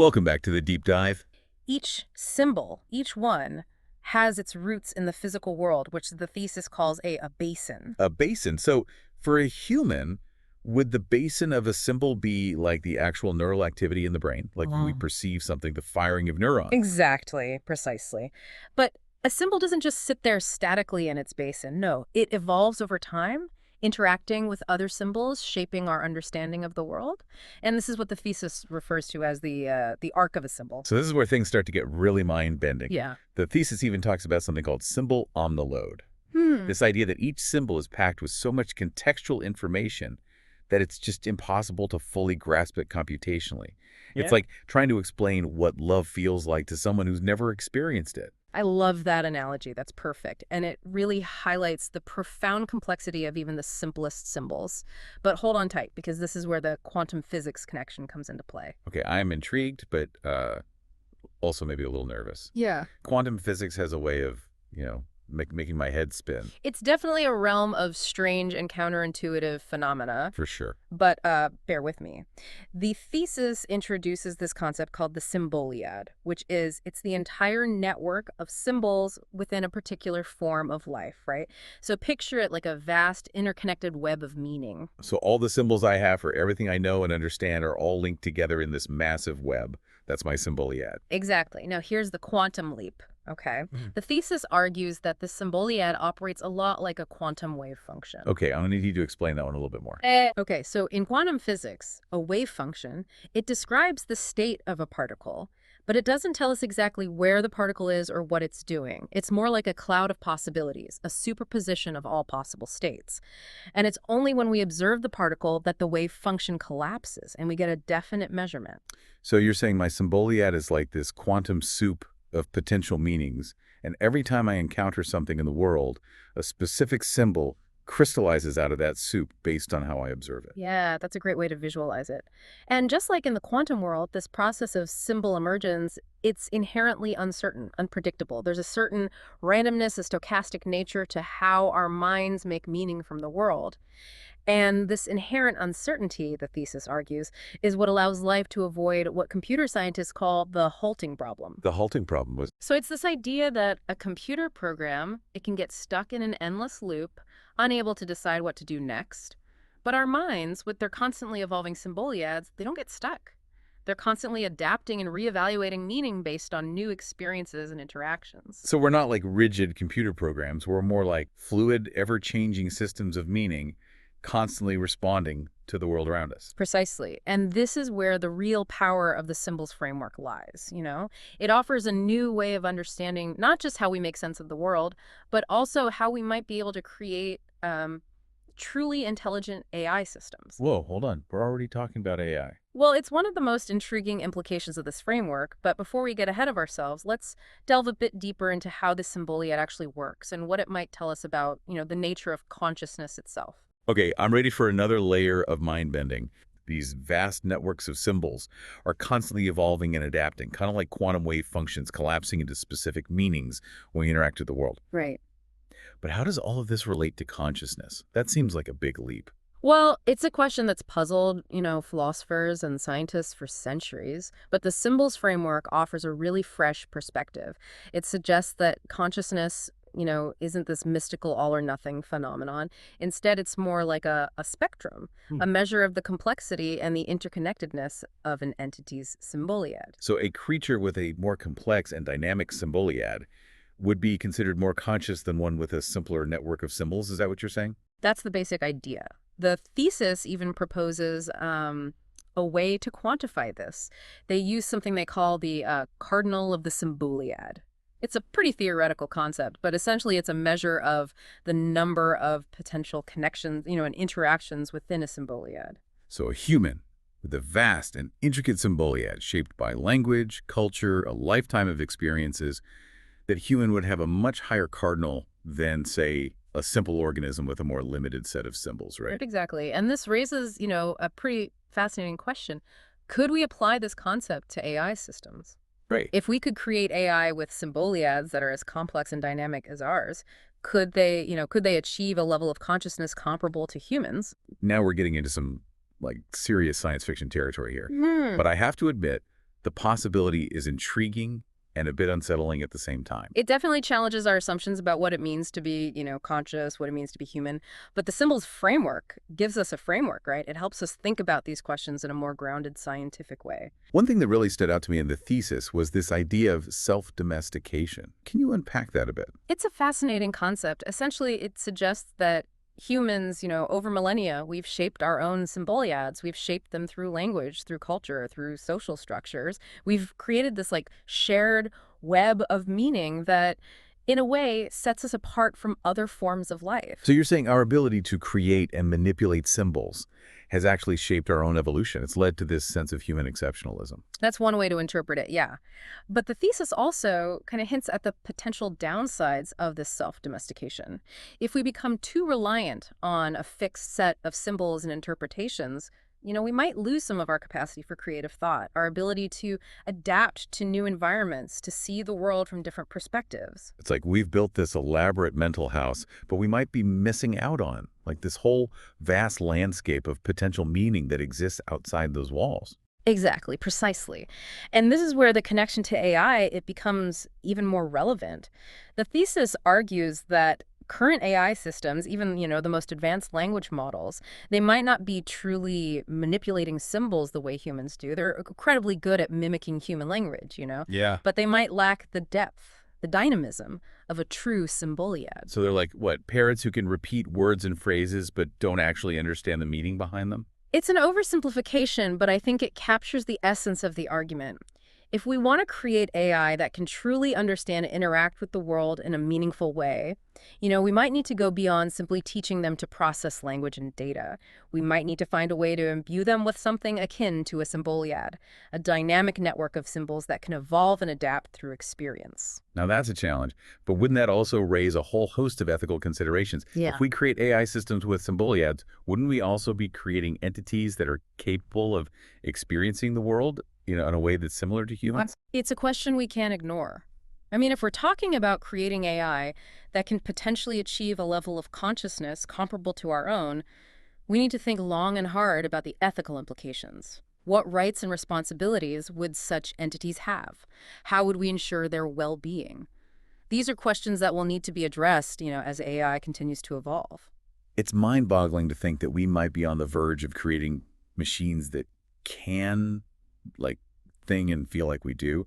Welcome back to the deep dive. Each symbol, each one, has its roots in the physical world, which the thesis calls a basin. A basin. So for a human, would the basin of a symbol be like the actual neural activity in the brain? Like when we perceive something, the firing of neurons? Exactly, precisely. But a symbol doesn't just sit there statically in its basin. No, it evolves over time, interacting with other symbols, shaping our understanding of the world. And this is what the thesis refers to as the arc of a symbol. So this is where things start to get really mind-bending. Yeah. The thesis even talks about something called symbol omniload. Hmm. This idea that each symbol is packed with so much contextual information that it's just impossible to fully grasp it computationally. It's Yeah. like trying to explain what love feels like to someone who's never experienced it. I love that analogy. That's perfect. And it really highlights the profound complexity of even the simplest symbols. But hold on tight, because this is where the quantum physics connection comes into play. Okay, I'm intrigued, but also maybe a little nervous. Yeah. Quantum physics has a way of, making my head spin, It's definitely a realm of strange and counterintuitive phenomena, for sure. but bear with me. The thesis introduces this concept called the Symboliad, which is it's the entire network of symbols within a particular form of life, right? So picture it like a vast interconnected web of meaning. So all the symbols I have for everything I know and understand are all linked together in this massive web. That's my Symboliad. Exactly. Now here's the quantum leap. Okay. The thesis argues that the Symboliad operates a lot like a quantum wave function. Okay, I'm going to need you to explain that one a little bit more. Okay, so in quantum physics, a wave function, it describes the state of a particle, but it doesn't tell us exactly where the particle is or what it's doing. It's more like a cloud of possibilities, a superposition of all possible states. And it's only when we observe the particle that the wave function collapses and we get a definite measurement. So you're saying my Symboliad is like this quantum soup of potential meanings, and every time I encounter something in the world, a specific symbol crystallizes out of that soup based on how I observe it. Yeah, that's a great way to visualize it. And just like in the quantum world, this process of symbol emergence, it's inherently uncertain, unpredictable. There's a certain randomness, a stochastic nature to how our minds make meaning from the world. And this inherent uncertainty, the thesis argues, is what allows life to avoid what computer scientists call the halting problem. The halting problem was, So it's this idea that a computer program, it can get stuck in an endless loop, unable to decide what to do next. But our minds, with their constantly evolving symboliads, they don't get stuck. They're constantly adapting and reevaluating meaning based on new experiences and interactions. so we're not like rigid computer programs, we're more like fluid, ever-changing systems of meaning, constantly responding to the world around us. Precisely. And this is where the real power of the symbols framework lies, you know? It offers a new way of understanding not just how we make sense of the world, but also how we might be able to create truly intelligent AI systems. Whoa, hold on. We're already talking about AI. Well, it's one of the most intriguing implications of this framework, but before we get ahead of ourselves, let's delve a bit deeper into how the Symboliad actually works and what it might tell us about, the nature of consciousness itself. Okay, I'm ready for another layer of mind bending. These vast networks of symbols are constantly evolving and adapting, kind of like quantum wave functions collapsing into specific meanings when we interact with the world. Right. But how does all of this relate to consciousness? That seems like a big leap. Well, it's a question that's puzzled, philosophers and scientists for centuries, but the symbols framework offers a really fresh perspective. It suggests that consciousness, isn't this mystical all or nothing phenomenon. Instead, it's more like a spectrum, a measure of the complexity and the interconnectedness of an entity's symboliad. So a creature with a more complex and dynamic symboliad would be considered more conscious than one with a simpler network of symbols. Is that what you're saying? That's the basic idea. The thesis even proposes a way to quantify this. They use something they call the cardinal of the symboliad. It's a pretty theoretical concept, but essentially it's a measure of the number of potential connections, and interactions within a symboliad. So a human with a vast and intricate symboliad shaped by language, culture, a lifetime of experiences, that human would have a much higher cardinal than, say, a simple organism with a more limited set of symbols, right? Right, exactly. And this raises, a pretty fascinating question. Could we apply this concept to AI systems? Right. If we could create AI with symboliads that are as complex and dynamic as ours, could they achieve a level of consciousness comparable to humans? Now we're getting into some, like, serious science fiction territory here. But I have to admit, The possibility is intriguing and a bit unsettling at the same time. It definitely challenges our assumptions about what it means to be, conscious, what it means to be human. But the symbols framework gives us a framework, right? It helps us think about these questions in a more grounded scientific way. One thing that really stood out to me in the thesis was this idea of self-domestication. Can you unpack that a bit? It's a fascinating concept. Essentially, it suggests that humans, over millennia, we've shaped our own symboliads. We've shaped them through language, through culture, through social structures. We've created this like shared web of meaning that in a way sets us apart from other forms of life. So you're saying our ability to create and manipulate symbols has actually shaped our own evolution. It's led to this sense of human exceptionalism. That's one way to interpret it, yeah. But the thesis also kind of hints at the potential downsides of this self-domestication. If we become too reliant on a fixed set of symbols and interpretations, we might lose some of our capacity for creative thought, our ability to adapt to new environments, to see the world from different perspectives. It's like we've built this elaborate mental house, but we might be missing out on like this whole vast landscape of potential meaning that exists outside those walls. Exactly, precisely. And this is where the connection to AI, it becomes even more relevant. The thesis argues that current AI systems, even, the most advanced language models, they might not be truly manipulating symbols the way humans do. They're incredibly good at mimicking human language. Yeah. But they might lack the depth, the dynamism of a true Symboliad. So they're like, what, parrots who can repeat words and phrases but don't actually understand the meaning behind them? It's an oversimplification, but I think it captures the essence of the argument. If we want to create AI that can truly understand and interact with the world in a meaningful way, we might need to go beyond simply teaching them to process language and data. We might need to find a way to imbue them with something akin to a Symboliad, a dynamic network of symbols that can evolve and adapt through experience. Now that's a challenge, but wouldn't that also raise a whole host of ethical considerations? Yeah. If we create AI systems with symboliads, wouldn't we also be creating entities that are capable of experiencing the world, in a way that's similar to humans? It's a question we can't ignore. I mean, if we're talking about creating AI that can potentially achieve a level of consciousness comparable to our own, we need to think long and hard about the ethical implications. What rights and responsibilities would such entities have? How would we ensure their well-being? These are questions that will need to be addressed, as AI continues to evolve. It's mind-boggling to think that we might be on the verge of creating machines that can thing and feel like we do.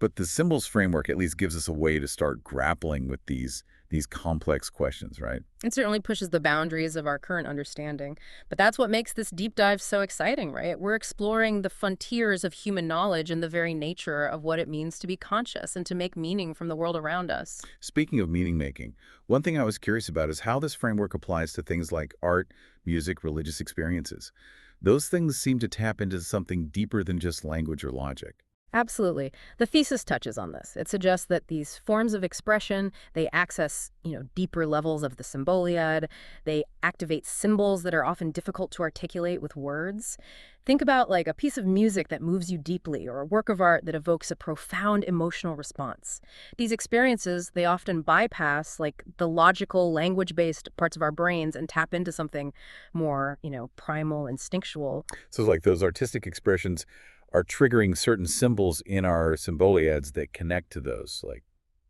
But the symbols framework at least gives us a way to start grappling with these complex questions, right? It certainly pushes the boundaries of our current understanding. But that's what makes this deep dive so exciting, right? We're exploring the frontiers of human knowledge and the very nature of what it means to be conscious and to make meaning from the world around us. Speaking of meaning making, one thing I was curious about is how this framework applies to things like art, music, religious experiences. Those things seem to tap into something deeper than just language or logic. Absolutely. The thesis touches on this. It suggests that these forms of expression, they access, deeper levels of the Symboliad. They activate symbols that are often difficult to articulate with words. Think about like a piece of music that moves you deeply or a work of art that evokes a profound emotional response. These experiences, they often bypass like the logical, language-based parts of our brains and tap into something more, primal, instinctual. So like those artistic expressions are triggering certain symbols in our symboliads that connect to those, like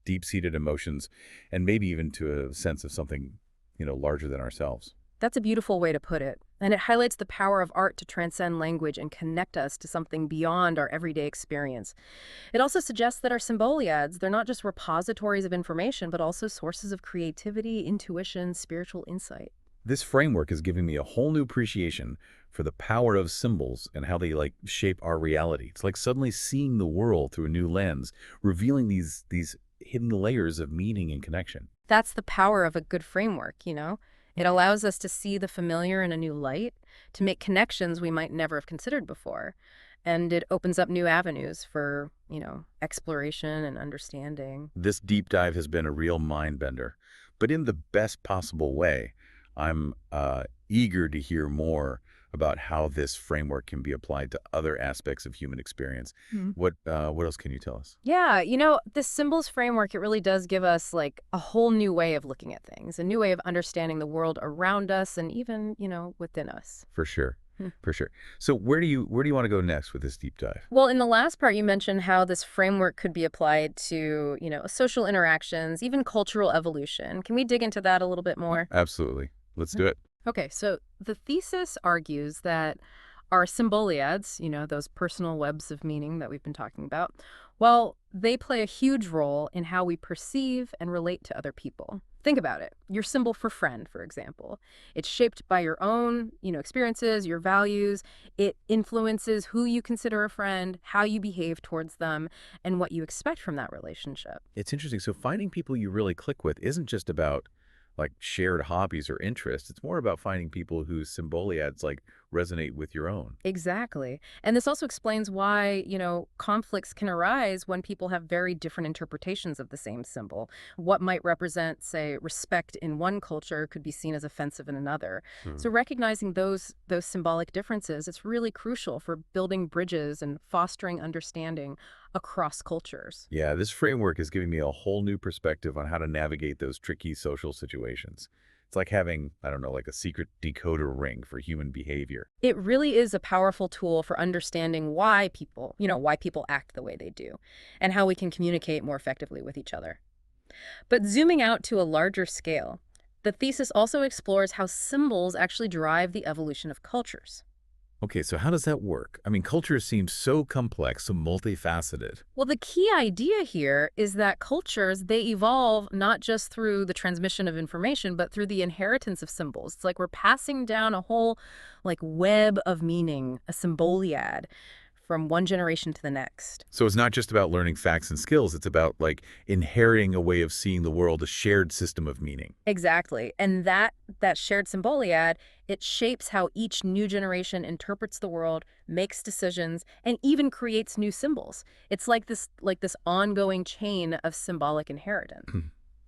deep-seated emotions, and maybe even to a sense of something, larger than ourselves. That's a beautiful way to put it. And it highlights the power of art to transcend language and connect us to something beyond our everyday experience. It also suggests that our symboliads, they're not just repositories of information, but also sources of creativity, intuition, spiritual insight. This framework is giving me a whole new appreciation for the power of symbols and how they shape our reality. It's like suddenly seeing the world through a new lens, revealing these hidden layers of meaning and connection. That's the power of a good framework. It allows us to see the familiar in a new light, to make connections we might never have considered before. And it opens up new avenues for, exploration and understanding. This deep dive has been a real mind bender, but in the best possible way. I'm eager to hear more about how this framework can be applied to other aspects of human experience. What else can you tell us? Yeah, this symbols framework, it really does give us like a whole new way of looking at things, a new way of understanding the world around us and even, within us. For sure. for sure. So where do you want to go next with this deep dive? Well, in the last part, you mentioned how this framework could be applied to, social interactions, even cultural evolution. Can we dig into that a little bit more? Absolutely. Let's do it. Okay, so the thesis argues that our symboliads, those personal webs of meaning that we've been talking about, well, they play a huge role in how we perceive and relate to other people. Think about it. Your symbol for friend, for example. It's shaped by your own, experiences, your values. It influences who you consider a friend, how you behave towards them, and what you expect from that relationship. It's interesting. So finding people you really click with isn't just about like shared hobbies or interests. It's more about finding people whose symboliads like resonate with your own. Exactly. And this also explains why, conflicts can arise when people have very different interpretations of the same symbol. What might represent, say, respect in one culture could be seen as offensive in another. Hmm. So recognizing those symbolic differences, it's really crucial for building bridges and fostering understanding across cultures. Yeah, this framework is giving me a whole new perspective on how to navigate those tricky social situations. It's like having, I don't know, like a secret decoder ring for human behavior. It really is a powerful tool for understanding why people act the way they do and how we can communicate more effectively with each other. But zooming out to a larger scale, the thesis also explores how symbols actually drive the evolution of cultures. Okay, so how does that work? I mean, culture seems so complex, so multifaceted. Well, the key idea here is that cultures, they evolve not just through the transmission of information, but through the inheritance of symbols. It's like we're passing down a whole web of meaning, a symboliad, from one generation to the next. So it's not just about learning facts and skills, it's about like inheriting a way of seeing the world, a shared system of meaning. Exactly. And that shared symboliad, it shapes how each new generation interprets the world, makes decisions, and even creates new symbols. It's like this ongoing chain of symbolic inheritance.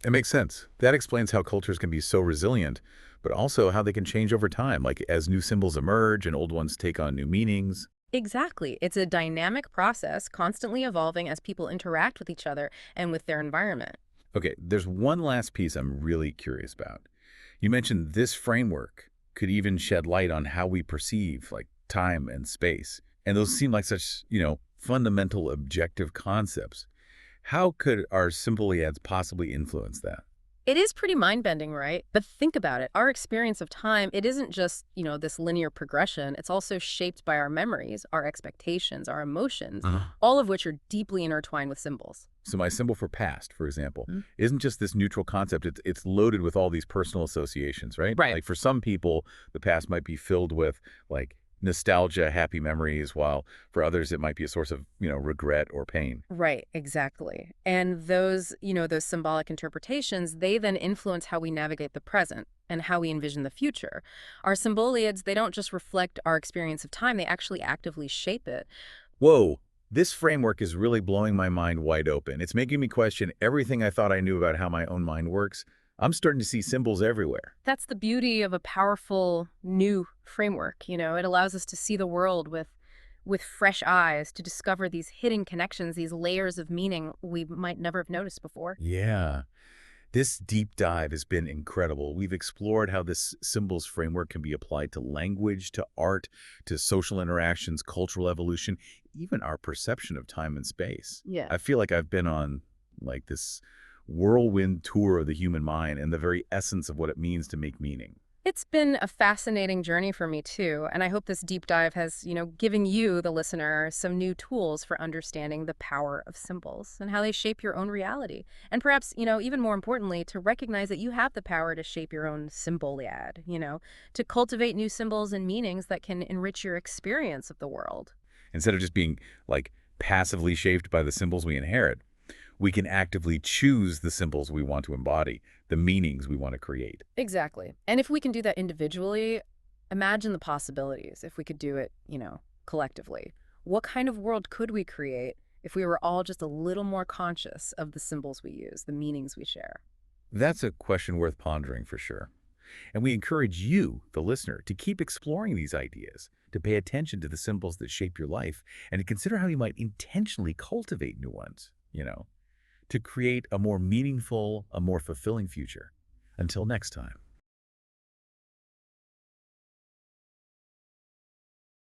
It makes sense. That explains how cultures can be so resilient, but also how they can change over time, like as new symbols emerge and old ones take on new meanings. Exactly. It's a dynamic process, constantly evolving as people interact with each other and with their environment. Okay, there's one last piece I'm really curious about. You mentioned this framework could even shed light on how we perceive like time and space. And those seem like such, fundamental objective concepts. How could our symboliads possibly influence that? It is pretty mind-bending, right? But think about it. Our experience of time, it isn't just, this linear progression. It's also shaped by our memories, our expectations, our emotions, all of which are deeply intertwined with symbols. So my symbol for past, for example, Hmm? isn't just this neutral concept. It's loaded with all these personal associations, right? Right. Like for some people, the past might be filled with like nostalgia, happy memories, while for others it might be a source of, regret or pain. Right, exactly. And those symbolic interpretations, they then influence how we navigate the present and how we envision the future. Our symboliads, they don't just reflect our experience of time, they actually actively shape it. Whoa, this framework is really blowing my mind wide open. It's making me question everything I thought I knew about how my own mind works. I'm starting to see symbols everywhere. That's the beauty of a powerful new framework. It allows us to see the world with fresh eyes, to discover these hidden connections, these layers of meaning we might never have noticed before. Yeah. This deep dive has been incredible. We've explored how this symbols framework can be applied to language, to art, to social interactions, cultural evolution, even our perception of time and space. Yeah. I feel like I've been on like this whirlwind tour of the human mind and the very essence of what it means to make meaning. It's been a fascinating journey for me too, and I hope this deep dive has, given you, the listener, some new tools for understanding the power of symbols and how they shape your own reality. And perhaps, even more importantly, to recognize that you have the power to shape your own symboliad, to cultivate new symbols and meanings that can enrich your experience of the world. Instead of just being like passively shaped by the symbols we inherit, we can actively choose the symbols we want to embody, the meanings we want to create. Exactly. And if we can do that individually, imagine the possibilities if we could do it, collectively. What kind of world could we create if we were all just a little more conscious of the symbols we use, the meanings we share? That's a question worth pondering for sure. And we encourage you, the listener, to keep exploring these ideas, to pay attention to the symbols that shape your life, and to consider how you might intentionally cultivate new ones, to create a more meaningful, a more fulfilling future. Until next time.